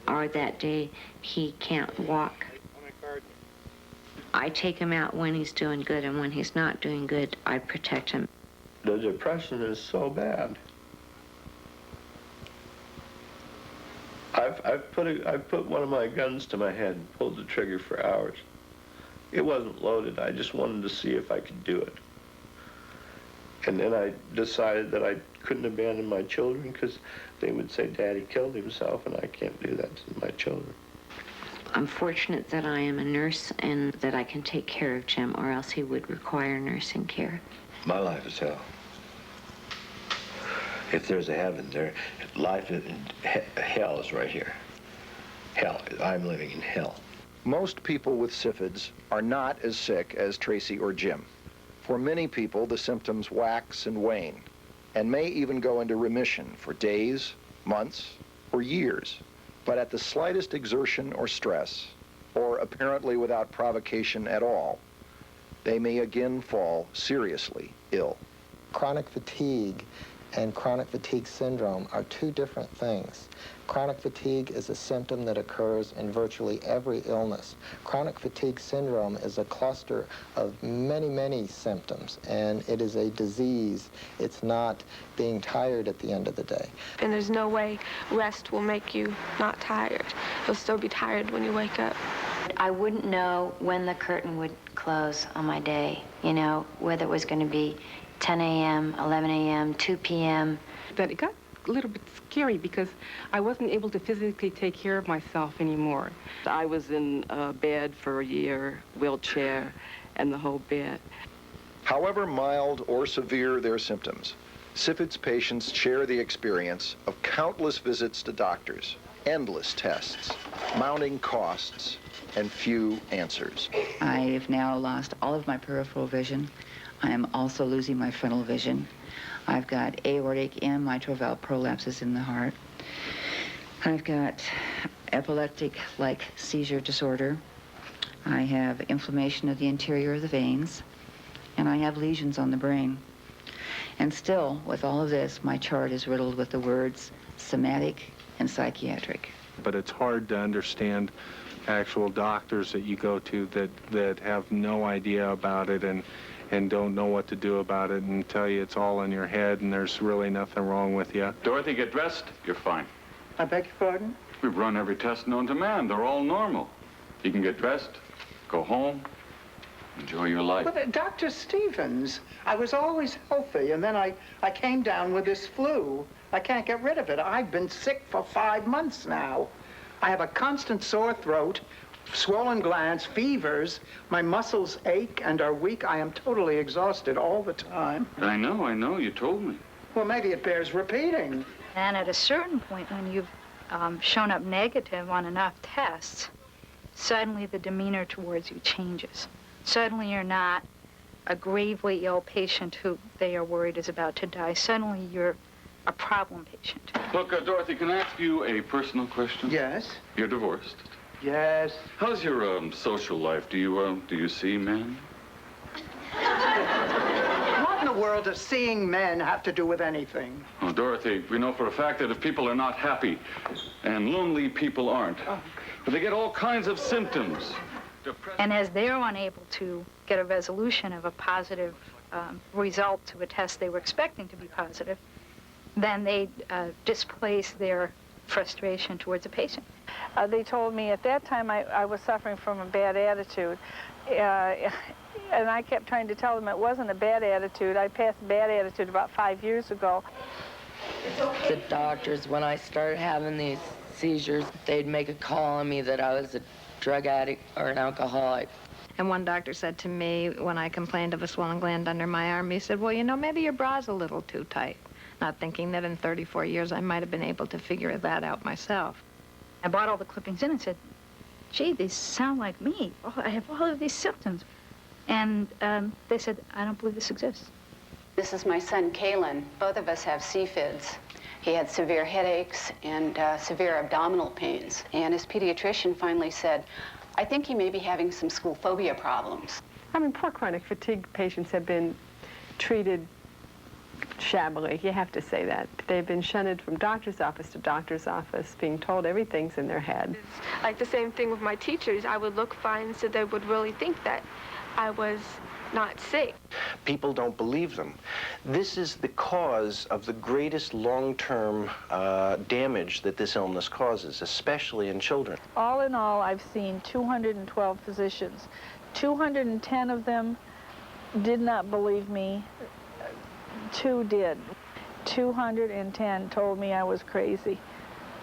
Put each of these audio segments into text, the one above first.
or that day he can't walk. I take him out when he's doing good, and when he's not doing good, I protect him. The depression is so bad. I've put one of my guns to my head and pulled the trigger for hours. It wasn't loaded. I just wanted to see if I could do it. And then I decided that I couldn't abandon my children because they would say, Daddy killed himself, and I can't do that to my children. I'm fortunate that I am a nurse and that I can take care of Jim, or else he would require nursing care. My life is hell. If there's a heaven, hell is right here. Hell, I'm living in hell. Most people with syphids are not as sick as Tracy or Jim. For many people, the symptoms wax and wane, and may even go into remission for days, months, or years. But at the slightest exertion or stress, or apparently without provocation at all, they may again fall seriously ill. Chronic fatigue and chronic fatigue syndrome are two different things. Chronic fatigue is a symptom that occurs in virtually every illness. Chronic fatigue syndrome is a cluster of many, many symptoms, and it is a disease. It's not being tired at the end of the day. And there's no way rest will make you not tired. You'll still be tired when you wake up. I wouldn't know when the curtain would close on my day, you know, whether it was going to be 10 a.m., 11 a.m., 2 p.m. But it got a little bit scary because I wasn't able to physically take care of myself anymore. I was in bed for a year, wheelchair, and the whole bit. However mild or severe their symptoms, syphids patients share the experience of countless visits to doctors, endless tests, mounting costs, and few answers. I have now lost all of my peripheral vision. I am also losing my frontal vision. I've got aortic and mitral valve prolapses in the heart. I've got epileptic-like seizure disorder. I have inflammation of the interior of the veins, and I have lesions on the brain. And still, with all of this, my chart is riddled with the words somatic and psychiatric. But it's hard to understand actual doctors that you go to that have no idea about it and don't know what to do about it and tell you it's all in your head and there's really nothing wrong with you. Dorothy, get dressed. You're fine. I beg your pardon? We've run every test known to man. They're all normal. You can get dressed, go home, enjoy your life. But Dr. Stevens, I was always healthy, and then I came down with this flu. I can't get rid of it. I've been sick for 5 months now. I have a constant sore throat, swollen glands, fevers. My muscles ache and are weak. I am totally exhausted all the time. I know. You told me. Well, maybe it bears repeating. And at a certain point, when you've shown up negative on enough tests, suddenly the demeanor towards you changes. Suddenly you're not a gravely ill patient who they are worried is about to die. Suddenly you're a problem patient. Look, Dorothy, can I ask you a personal question? Yes. You're divorced? Yes. How's your social life? Do you see men? What in the world does seeing men have to do with anything? Oh, Dorothy, we know for a fact that if people are not happy, and lonely people aren't, but they get all kinds of symptoms. And as they're unable to get a resolution of a positive result to a test they were expecting to be positive, then they displace their frustration towards a patient. They told me at that time I was suffering from a bad attitude. And I kept trying to tell them it wasn't a bad attitude. I passed a bad attitude about 5 years ago. The doctors, when I started having these seizures, they'd make a call on me that I was a drug addict or an alcoholic. And one doctor said to me when I complained of a swollen gland under my arm, he said, well, you know, maybe your bra's a little too tight. Not thinking that in 34 years I might have been able to figure that out myself. I brought all the clippings in and said, gee, these sound like me. Oh, I have all of these symptoms. And they said, I don't believe this exists. This is my son, Kalen. Both of us have CFIDs. He had severe headaches and severe abdominal pains. And his pediatrician finally said, I think he may be having some school phobia problems. I mean, poor chronic fatigue patients have been treated shabbily. You have to say that. They've been shunted from doctor's office to doctor's office, being told everything's in their head. Like the same thing with my teachers. I would look fine, so they would really think that I was not sick. People don't believe them. This is the cause of the greatest long-term damage that this illness causes, especially in children. All in all, I've seen 212 physicians. 210 of them did not believe me. 2 did. 210 told me I was crazy,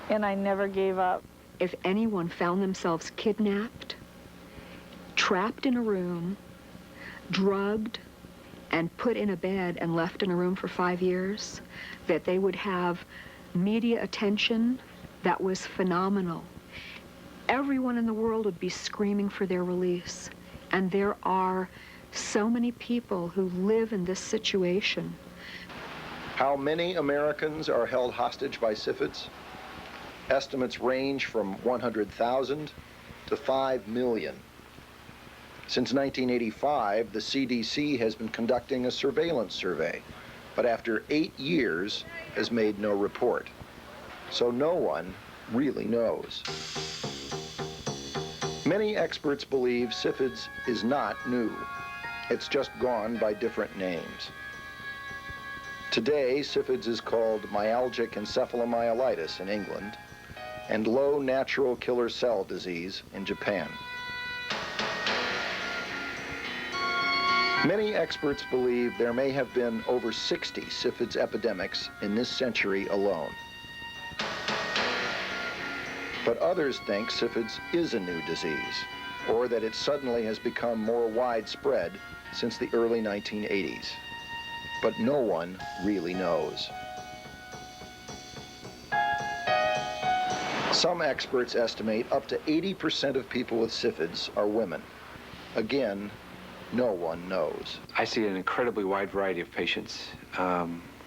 and I never gave up. If anyone found themselves kidnapped, trapped in a room, drugged, and put in a bed and left in a room for 5 years, that they would have media attention that was phenomenal. Everyone in the world would be screaming for their release. And there are so many people who live in this situation. How many Americans are held hostage by syphids? Estimates range from 100,000 to 5 million. Since 1985, the CDC has been conducting a surveillance survey, but after 8 years has made no report. So no one really knows. Many experts believe syphids is not new. It's just gone by different names. Today, syphids is called myalgic encephalomyelitis in England and low natural killer cell disease in Japan. Many experts believe there may have been over 60 syphids epidemics in this century alone. But others think syphids is a new disease, or that it suddenly has become more widespread since the early 1980s. But no one really knows. Some experts estimate up to 80% of people with syphids are women. Again, no one knows. I see an incredibly wide variety of patients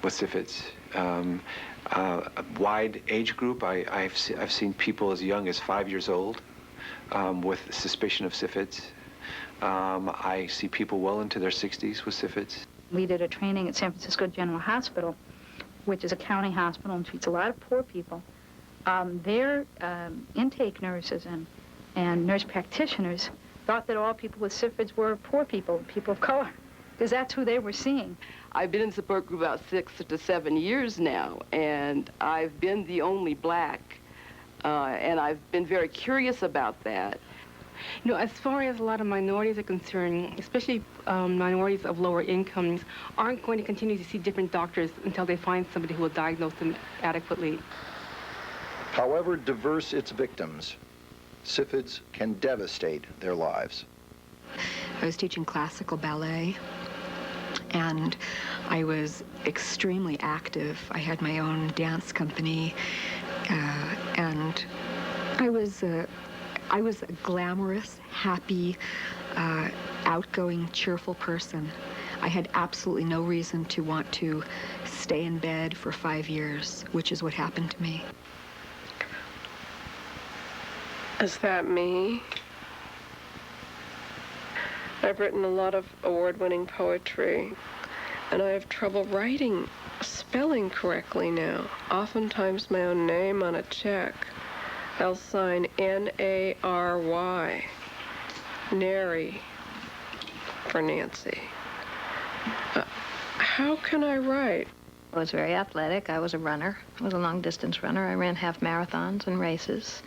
with syphids. A wide age group. I've seen people as young as 5 years old with suspicion of syphids. I see people well into their 60s with syphids. We did a training at San Francisco General Hospital, which is a county hospital and treats a lot of poor people. Their intake nurses and nurse practitioners thought that all people with syphids were poor people, people of color, because that's who they were seeing. I've been in support group about 6 to 7 years now, and I've been the only black, and I've been very curious about that. You know, as far as a lot of minorities are concerned, especially minorities of lower incomes, aren't going to continue to see different doctors until they find somebody who will diagnose them adequately. However diverse its victims, syphids can devastate their lives. I was teaching classical ballet, and I was extremely active. I had my own dance company, and I was a glamorous, happy, outgoing, cheerful person. I had absolutely no reason to want to stay in bed for 5 years, which is what happened to me. Is that me? I've written a lot of award-winning poetry, and I have trouble writing, spelling correctly now. Oftentimes my own name on a check. I'll sign N-A-R-Y, Nary, for Nancy. How can I write? I was very athletic. I was a runner. I was a long-distance runner. I ran half marathons and races.